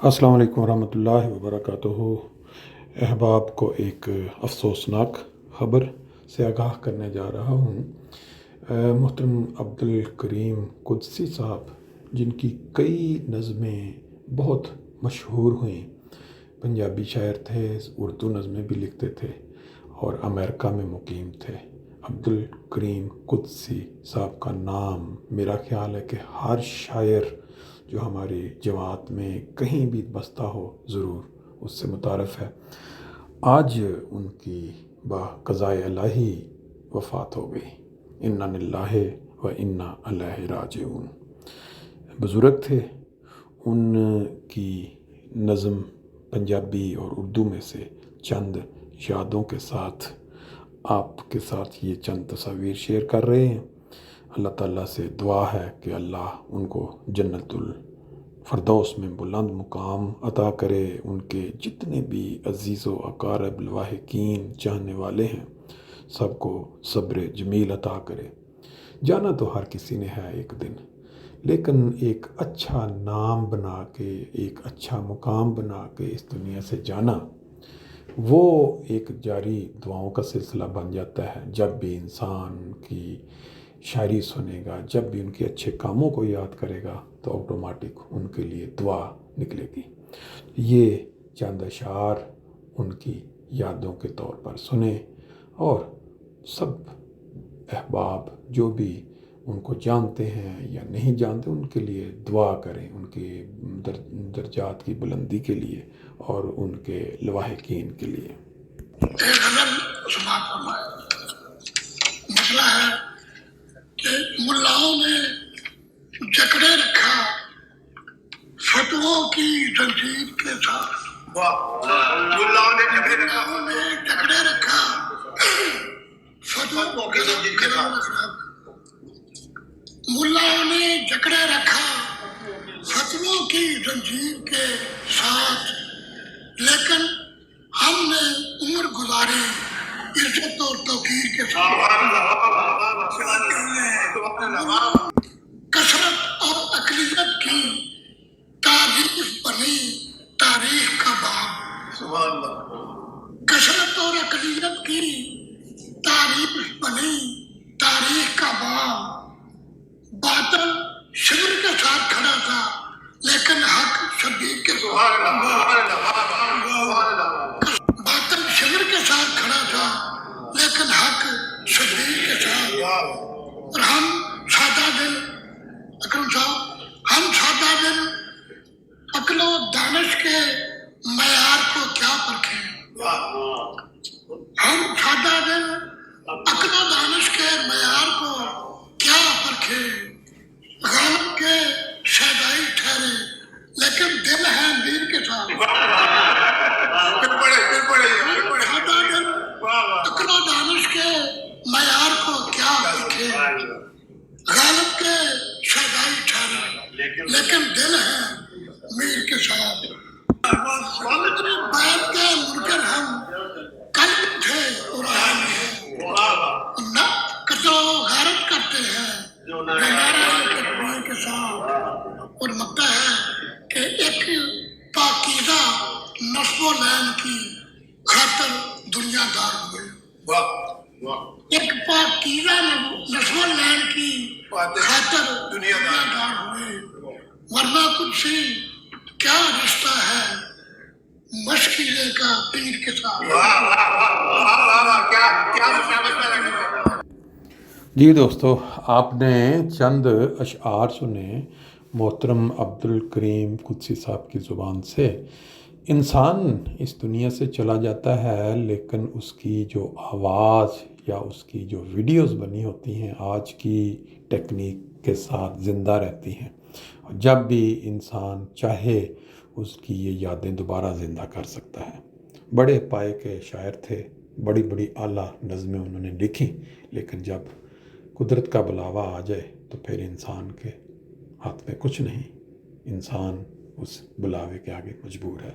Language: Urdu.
السلام علیکم ورحمۃ اللہ وبرکاتہ۔ احباب کو ایک افسوسناک خبر سے آگاہ کرنے جا رہا ہوں۔ محترم عبدالکریم قدسی صاحب، جن کی کئی نظمیں بہت مشہور ہوئیں، پنجابی شاعر تھے، اردو نظمیں بھی لکھتے تھے اور امریکہ میں مقیم تھے۔ عبدالکریم قدسی صاحب کا نام میرا خیال ہے کہ ہر شاعر جو ہماری جماعت میں کہیں بھی بستا ہو ضرور اس سے متعارف ہے۔ آج ان کی بقضائے الہی وفات ہو گئی۔ انا للہ و انا الیہ راجعون۔ بزرگ تھے۔ ان کی نظم پنجابی اور اردو میں سے چند یادوں کے ساتھ آپ کے ساتھ یہ چند تصاویر شیئر کر رہے ہیں۔ اللہ تعالیٰ سے دعا ہے کہ اللہ ان کو جنت الفردوس میں بلند مقام عطا کرے۔ ان کے جتنے بھی عزیز و اقارب لواحقین چاہنے والے ہیں سب کو صبر جمیل عطا کرے۔ جانا تو ہر کسی نے ہے ایک دن، لیکن ایک اچھا نام بنا کے، ایک اچھا مقام بنا کے اس دنیا سے جانا، وہ ایک جاری دعاؤں کا سلسلہ بن جاتا ہے۔ جب بھی انسان کی شاعری سنے گا، جب بھی ان کے اچھے کاموں کو یاد کرے گا تو آٹومیٹک ان کے لیے دعا نکلے گی۔ یہ چند اشعار ان کی یادوں کے طور پر سنیں اور سب احباب جو بھی ان کو جانتے ہیں یا نہیں جانتے ان کے لیے دعا کریں، ان کے درجات کی بلندی کے لیے اور ان کے لواحقین کے لیے۔ ایک غزل سنا فرمایا۔ مسئلہ ہے کہ ملاؤں نے جکڑے رکھا فتووں کی زنجیر کے ساتھ۔ ملاؤں نے جکڑے رکھا فتووں کی زنجیر کے ساتھ۔ ملاؤں نے جکڑے رکھا فتووں کی زنجیر کے ساتھ، لیکن ہم نے عمر گزاری عزت اور توقیر کے ساتھ۔ کثرت اور اقلیت کی تعریف بنی تاریخ کا باب۔ کثرت اور اقلیت کی تعریف بنی تاریخ کا باب۔ باطل شبر کے ساتھ کھڑا تھا لیکن حق شبیر کے ساتھ۔ باطل شبر کے ساتھ کھڑا تھا لیکن حق شبیر کے ساتھ۔ اور ہم سادہ دل، اکرم صاحب، ہم سادہ دل عقل و دانش کے معیار کو کیا پرکھیں۔ ہم سادہ دل عقل و دانش کے معیار کو کیا پرکھیں۔ غالب کے شیدائی ٹھہرے لیکن دل ہے میر کے ساتھ۔ سادہ دل عقل و دانش کے معیار کو کیا پرکھیں۔ غالب کے شیدائی ٹھہرے لیکن دل ہے میر کے ساتھ۔ بیت کے منکر ہم کل بھی تھے اور آج بھی ہیں۔ نہ قتل و غارت کرتے ہیں نعرہ کے ساتھ۔ اور مکہ ہے کہ ایک پاکیزہ نصب و لین کی خاطر دنیا دار ہوئے۔ ایک پاکیزہ نصب و لین کی خاطر دنیا دار ہوئے، ورنہ کچھ سے کیا رشتہ ہے مشکلے کا پیر کے ساتھ۔ جی دوستو، آپ نے چند اشعار سنے محترم عبدالکریم قدسی صاحب کی زبان سے۔ انسان اس دنیا سے چلا جاتا ہے لیکن اس کی جو آواز یا اس کی جو ویڈیوز بنی ہوتی ہیں آج کی ٹیکنیک کے ساتھ زندہ رہتی ہیں۔ جب بھی انسان چاہے اس کی یہ یادیں دوبارہ زندہ کر سکتا ہے۔ بڑے پائے کے شاعر تھے، بڑی بڑی اعلیٰ نظمیں انہوں نے لکھی، لیکن جب قدرت کا بلاوا آ جائے تو پھر انسان کے ہاتھ میں کچھ نہیں، انسان اس بلاوے کے آگے مجبور ہے۔